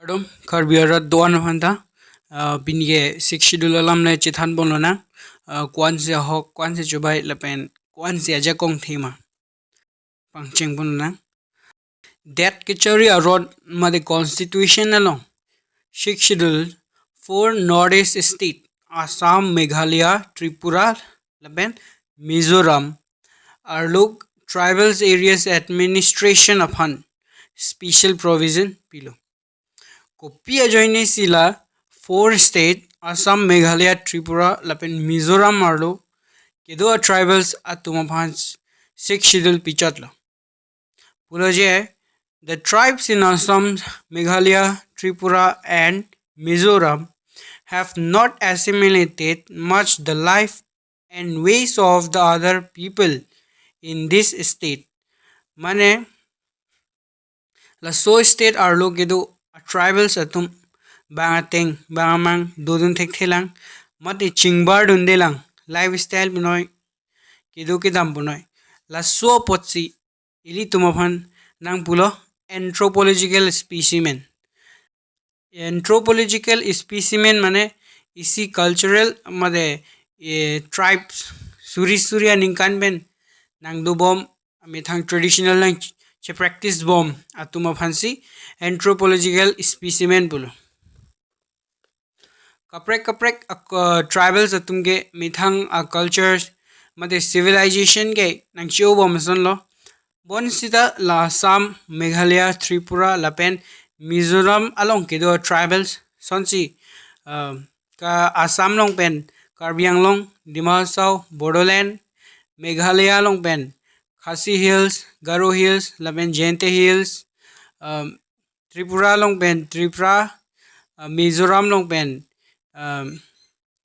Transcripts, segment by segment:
KARDOM karbi doan handa binge six schedule alam na chethan bonona kwan se hok kwan se chubai lapen kwan se ajakong thema pangcheng bonona that kichari arod ma the constitution along six schedule for northeast state Assam Meghalaya Tripura lapen Mizoram arlok tribals areas administration upon special provision below KOPI adjoining sila four state Assam, Meghalaya, Tripura, Lapen, Mizoram marlo kedo tribals atumapans six schedule pichatlo. Puloje the tribes in Assam, Meghalaya, Tripura, and Mizoram have not assimilated much the life and ways of the other people in this state. Mane la so state arlo kedo tribals atum bangateng bangamang dodun thek thelang mati chingbar dundelang lifestyle bunoi kido kidam bunoi la so potsi ili tumaphan nang pulo anthropological specimen mane isi cultural made tribes surya ningkan ben nang do bom methang traditional lang che practice bom atuma phansi anthropological specimen pulo kaprek tribals atumge mithang cultures mate civilization ge nang chio bom son lo bon sita la Assam Meghalaya Tripura Lapen Mizoram along kedo tribals sonsi ka Assam long pen Karbi Anglong Dimasau Bodoland Meghalaya long pen Khasi Hills Garo Hills Lapen Jente Hills Tripura long pen Tripura Mizoram long pen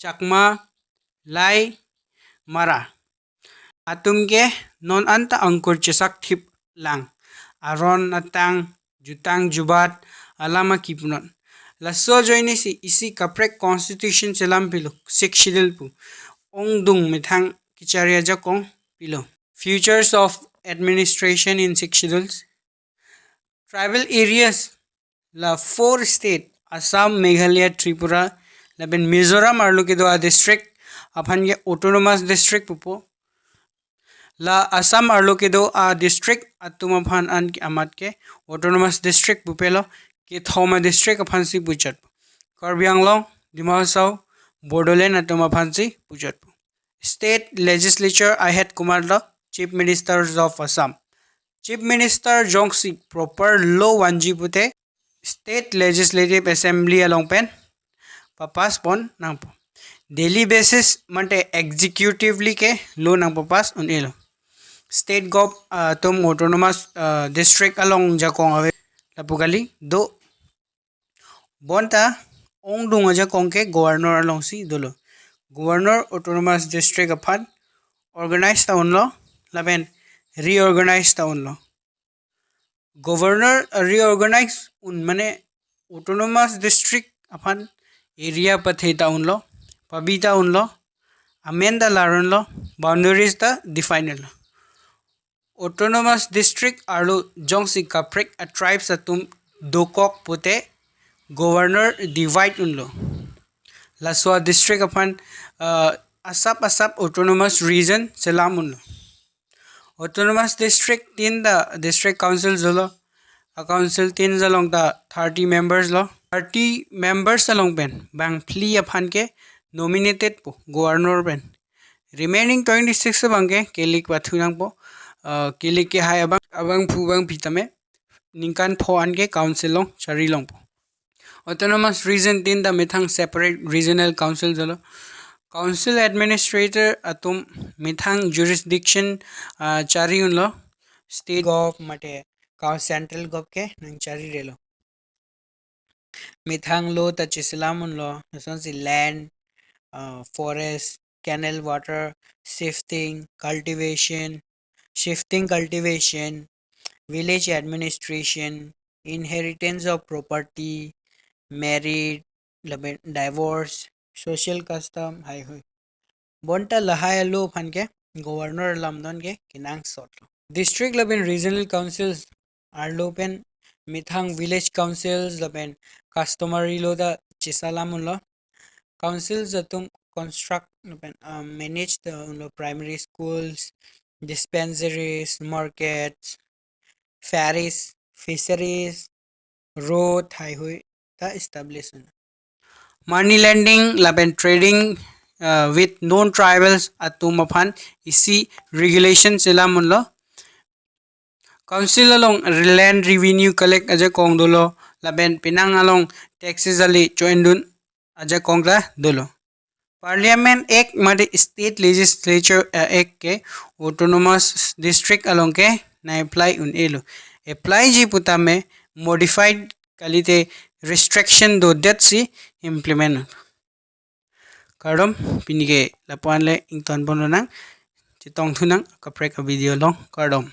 Chakma Lai Mara atumge non anta angkur chesak thip lang aron atang jutang jubat alama kipunon laso joini si isi kaprek constitution chelam pilo six schedule pu ongdung mithang kicharia jakong pilo futures of administration in six schedules tribal areas la four state Assam Meghalaya Tripura laben Mizoram arlo ke do district aphan ye autonomous district pupo la Assam arlo ke do district atuma phan an amat ke autonomous district pupelo ke thoma district aphan si puchat Karbi Anglong Dimasau Bodoland atuma phan si puchat state legislature I had kumarlo chief ministers of Assam chief minister jongsi proper law wanji pute state legislative assembly along pen papass pon nang daily basis mante executively ke law nang papass on elo state gov tum autonomous district along jakong ave lapugali do bonta ongdung jakong ke governor along si dolo governor autonomous district aphan organized town lo laben reorganized town lo governor reorganize un mane autonomous district aphan area pathe town lo pabita un lo amenda laron lo boundaries ta define lo autonomous district arlo jongsi kaprek a tribes atum dokok pute governor divide unlo laswa district upon asap autonomous region selam unlo autonomous district in the district council zolo a council tin along the 30 members lo 30 members along ben bang plea upon ke nominated po governor ben remaining 26 bangke kelik pathunang po kilik ke hai abang phubang pitame ningkan phoan ke council long chari long po autonomous region tin the mithang separate regional council jalo council administrator atum mithang jurisdiction chari unlo state gov mate central gov ke nang chari relo mithang lo ta chislam unlo sonsi land forest canal water shifting cultivation village administration inheritance of property marriage divorce social custom haihui bonta lahaya lo phanke governor lamdon ke kinang sot district level regional councils are lopen Mithang village councils lapen customary lo da chisalamun lo councils atum construct lapen manage the primary schools, dispensaries, markets, ferries, fisheries, road, haihui ta establish. Money lending lapen trading with non tribals atumaphan isi regulation silamun lo council along land revenue collect aja kong dolo laben pinang along taxes ali joindun aja kong la dolo. Parliament Act made state legislature act ke autonomous district along ke na apply un elo. Apply ji puta me modified kalite restriction do that si implement. Kardom pinike lapuan le ington bono nang chitong thunang kapre ka video long kardom.